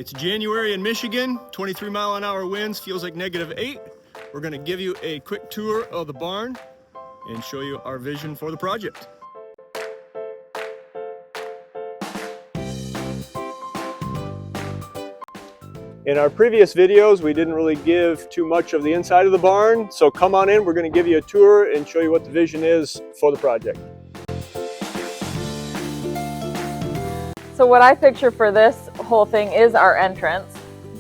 It's January in Michigan, 23-mile-an-hour winds, feels like -8. We're gonna give you a quick tour of the barn and show you our vision for the project. In our previous videos, we didn't really give too much of the inside of the barn, so come on in, we're gonna give you a tour and show you what the vision is for the project. So what I picture for this whole thing is our entrance,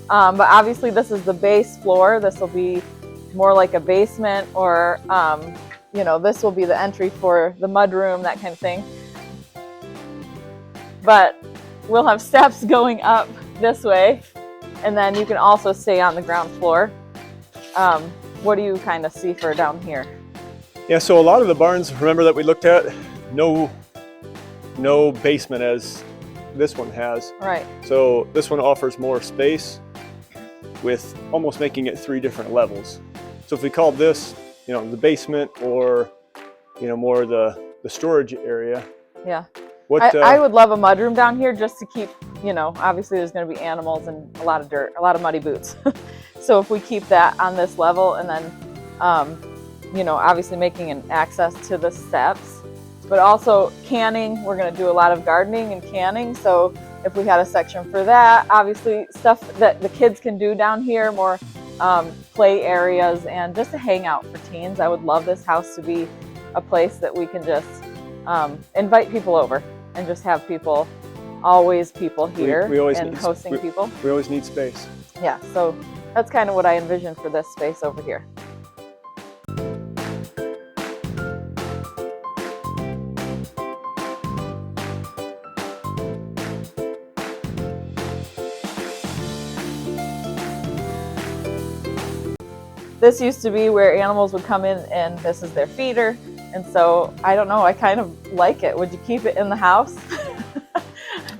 but obviously this is the base floor. This will be more like a basement, or you know, this will be the entry for the mudroom, that kind of thing. But we'll have steps going up this way, and then you can also stay on the ground floor. What do you kind of see for down here? Yeah, so a lot of the barns, remember that we looked at, no basement as this one has. Right. So this one offers more space with almost making it 3 different levels. So if we called this, you know, the basement, or, you know, more the storage area. Yeah. What, I would love a mudroom down here, just to keep, you know, obviously there's going to be animals and a lot of dirt, a lot of muddy boots. So if we keep that on this level, and then, you know, obviously making an access to the steps. But also canning, we're going to do a lot of gardening and canning. So if we had a section for that, obviously stuff that the kids can do down here, more play areas, and just a hangout for teens. I would love this house to be a place that we can just invite people over and just have people, always people here, we always and hosting people. We always need space. Yeah, so that's kind of what I envision for this space over here. This used to be where animals would come in, and this is their feeder. And so, I don't know, I kind of like it. Would you keep it in the house?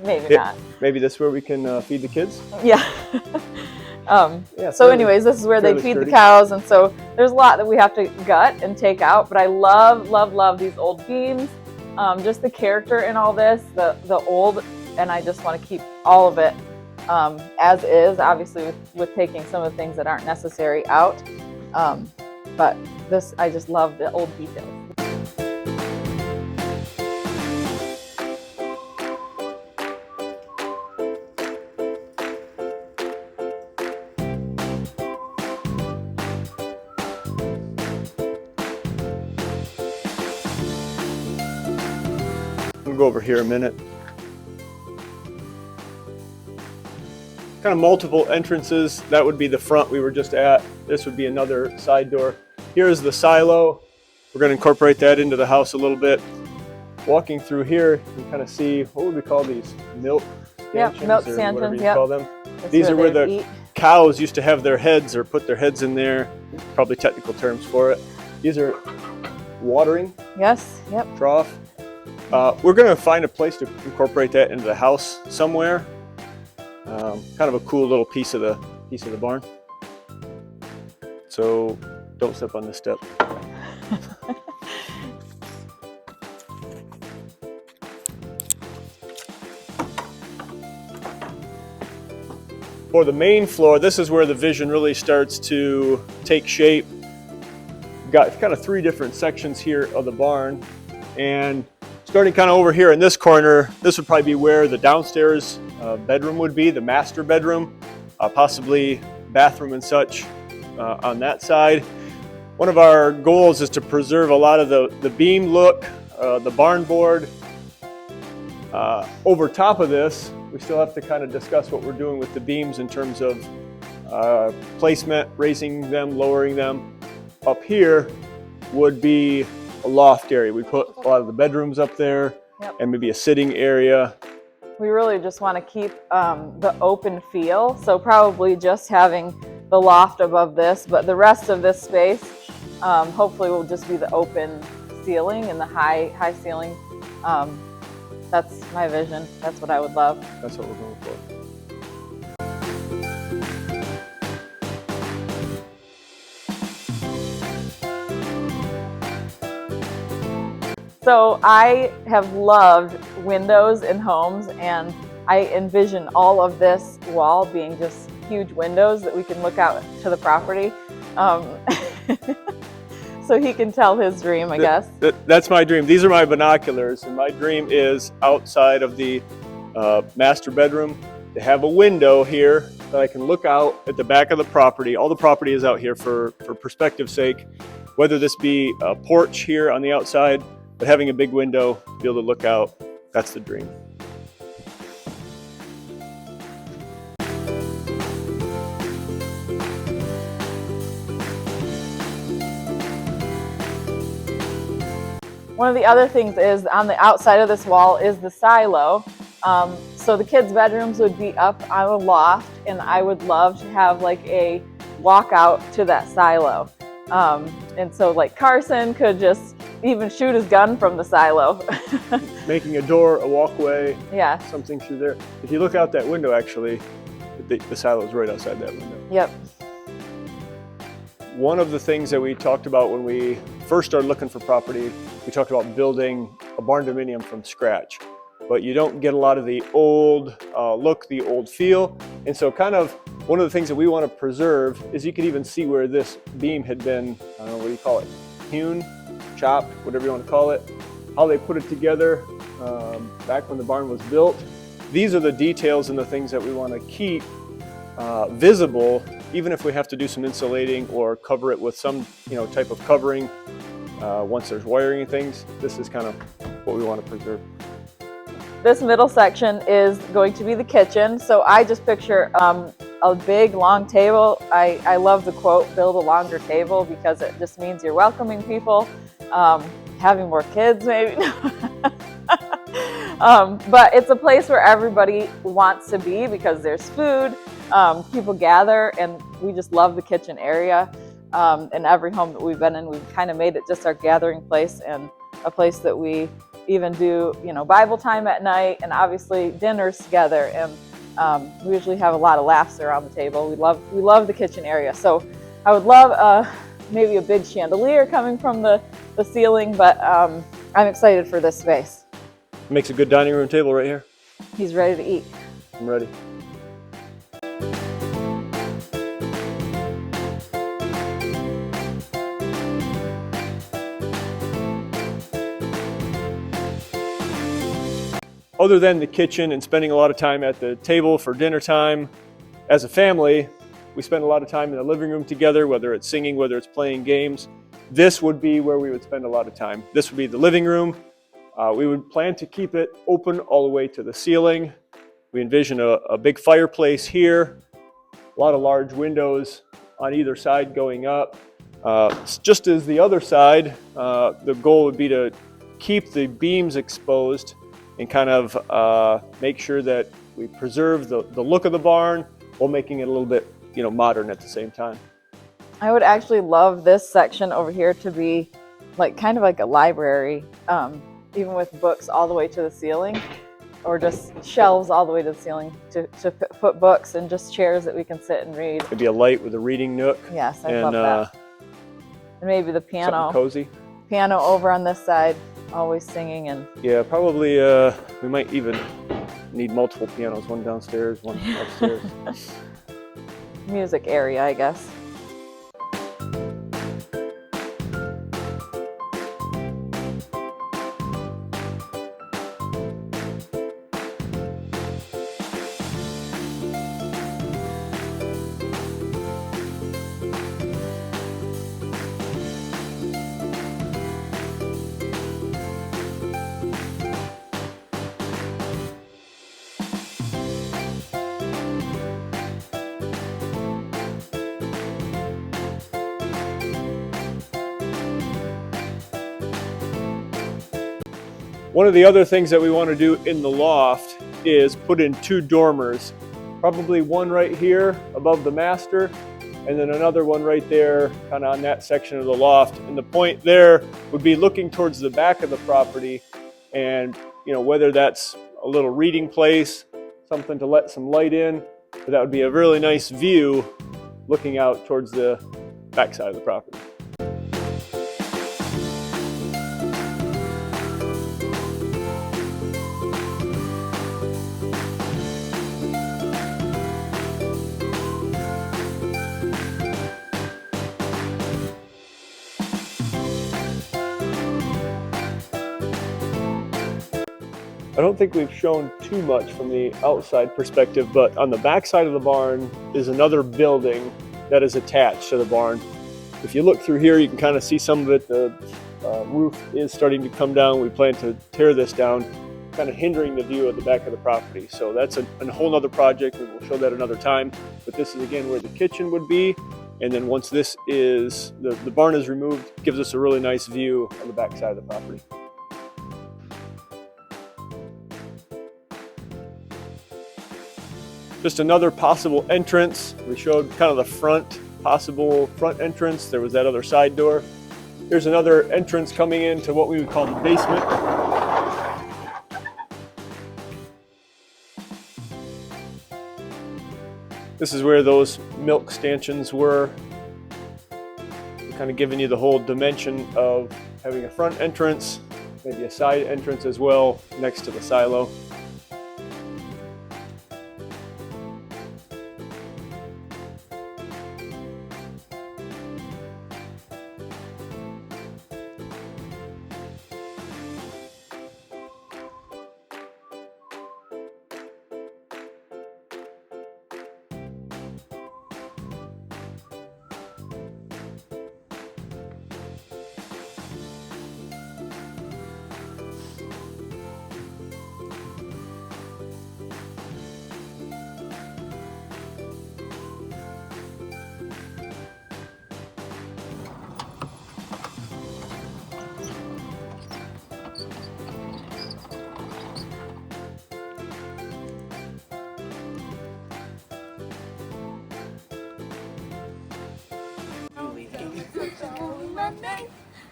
Maybe not. Maybe this is where we can feed the kids? Yeah. So anyways, this is where they feed the cows. And so there's a lot that we have to gut and take out. But I love, love, love these old beams. Just the character in all this, the old, and I just want to keep all of it as is, obviously with taking some of the things that aren't necessary out. But this, I just love the old details. We'll go over here a minute. Kind of multiple entrances. That would be the front we were just at. This would be another side door. Here's the silo. We're going to incorporate that into the house a little bit. Walking through here, you can kind of see, what would we call these? Milk stanchions? Yep, milk or stanchions, whatever you yep. call them. These are where the cows used to have their heads, or put their heads in there. Probably technical terms for it. These are watering. Yes, yep. Trough. We're going to find a place to incorporate that into the house somewhere. Kind of a cool little piece of the barn. So don't step on this step. For the main floor, this is where the vision really starts to take shape. We've got kind of 3 different sections here of the barn, and starting kind of over here in this corner, this would probably be where the downstairs bedroom would be, the master bedroom, possibly bathroom and such on that side. One of our goals is to preserve a lot of the beam look, the barn board. Over top of this, we still have to kind of discuss what we're doing with the beams in terms of placement, raising them, lowering them. Up here would be a loft area. We put a lot of the bedrooms up there. Yep. And maybe a sitting area. We really just want to keep the open feel, so probably just having the loft above this, but the rest of this space hopefully will just be the open ceiling and the high ceiling. That's my vision. That's what I would love. That's what we're going for. So I have loved windows in homes, and I envision all of this wall being just huge windows that we can look out to the property. So he can tell his dream, I guess. That's my dream. These are my binoculars, and my dream is outside of the master bedroom to have a window here that I can look out at the back of the property. All the property is out here for perspective's sake, whether this be a porch here on the outside, but having a big window to be able to look out, that's the dream. One of the other things is on the outside of this wall is the silo. So the kids' bedrooms would be up on a loft, and I would love to have like a walkout to that silo. And so like Carson could just even shoot his gun from the silo. Making a door, a walkway, yeah, something through there. If you look out that window, actually, the silo is right outside that window. Yep. One of the things that we talked about when we first started looking for property, we talked about building a barn dominium from scratch. But you don't get a lot of the old look, the old feel. And so kind of one of the things that we want to preserve is you can even see where this beam had been, I don't know, what do you call it? Hewn, chopped, whatever you want to call it. How they put it together back when the barn was built. These are the details and the things that we want to keep visible, even if we have to do some insulating or cover it with some type of covering once there's wiring and things. This is kind of what we want to preserve. This middle section is going to be the kitchen. So I just picture a big long table. I love the quote, build a longer table, because it just means you're welcoming people, having more kids maybe. But it's a place where everybody wants to be because there's food, people gather, and we just love the kitchen area. In every home that we've been in, we've kind of made it just our gathering place, and a place that we even do, Bible time at night, and obviously dinners together. And we usually have a lot of laughs around the table. We love the kitchen area. So I would love maybe a big chandelier coming from the ceiling, but I'm excited for this space. Makes a good dining room table right here. He's ready to eat. I'm ready. Other than the kitchen and spending a lot of time at the table for dinner time, as a family, we spend a lot of time in the living room together, whether it's singing, whether it's playing games. This would be where we would spend a lot of time. This would be the living room. We would plan to keep it open all the way to the ceiling. We envision a big fireplace here, a lot of large windows on either side going up. Just as the other side, the goal would be to keep the beams exposed and kind of make sure that we preserve the look of the barn while making it a little bit modern at the same time. I would actually love this section over here to be kind of like a library, even with books all the way to the ceiling, or just shelves all the way to the ceiling to put books, and just chairs that we can sit and read. Maybe a light with a reading nook. Yes, I love that. And maybe the piano. Something cozy. Piano over on this side, always singing. And yeah, probably we might even need multiple pianos, one downstairs, one upstairs. Music area, I guess. One of the other things that we want to do in the loft is put in 2 dormers, probably one right here above the master, and then another one right there kind of on that section of the loft. And the point there would be looking towards the back of the property, and whether that's a little reading place, something to let some light in, but that would be a really nice view looking out towards the back side of the property. I don't think we've shown too much from the outside perspective, but on the back side of the barn is another building that is attached to the barn. If you look through here, you can kind of see some of it. The roof is starting to come down. We plan to tear this down, kind of hindering the view of the back of the property. So that's a whole other project, and we'll show that another time. But this is again where the kitchen would be. And then once this is, the barn is removed, it gives us a really nice view on the back side of the property. Just another possible entrance. We showed kind of the possible front entrance. There was that other side door. Here's another entrance coming into what we would call the basement. This is where those milk stanchions were. Kind of giving you the whole dimension of having a front entrance, maybe a side entrance as well next to the silo.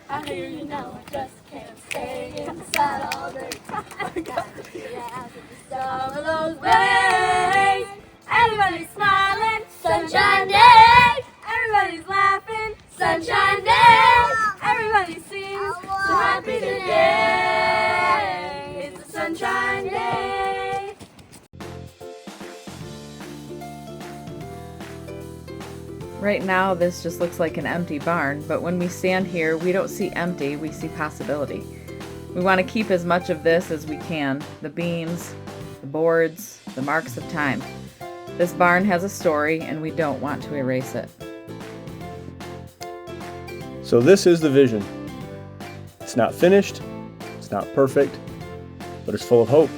I hear you now, I just can't stay inside all day. I got to be out of some of those ways. Everybody's smiling, sunshine day. Everybody's laughing, sunshine day. Everybody seems so happy today. It's a sunshine day. Right now, this just looks like an empty barn, but when we stand here, we don't see empty, we see possibility. We want to keep as much of this as we can, the beams, the boards, the marks of time. This barn has a story, and we don't want to erase it. So this is the vision. It's not finished, it's not perfect, but it's full of hope.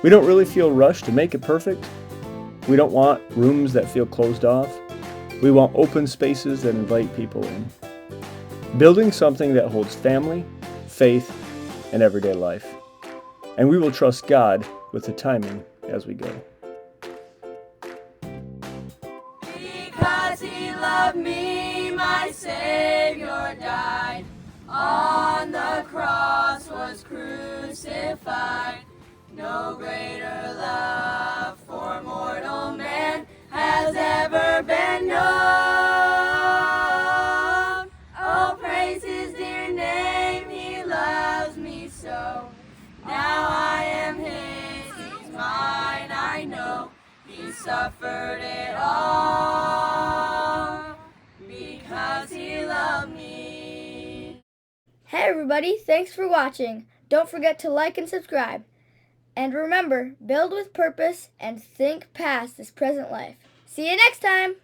We don't really feel rushed to make it perfect. We don't want rooms that feel closed off. We want open spaces that invite people in. Building something that holds family, faith, and everyday life. And we will trust God with the timing as we go. Because he loved me, my Savior died. On the cross was crucified. No greater love for mortal man has ever been known. Oh, praise his dear name, he loves me so. Now I am his, he's mine, I know. He suffered it all because he loved me. Hey everybody, thanks for watching. Don't forget to like and subscribe. And remember, build with purpose and think past this present life. See you next time!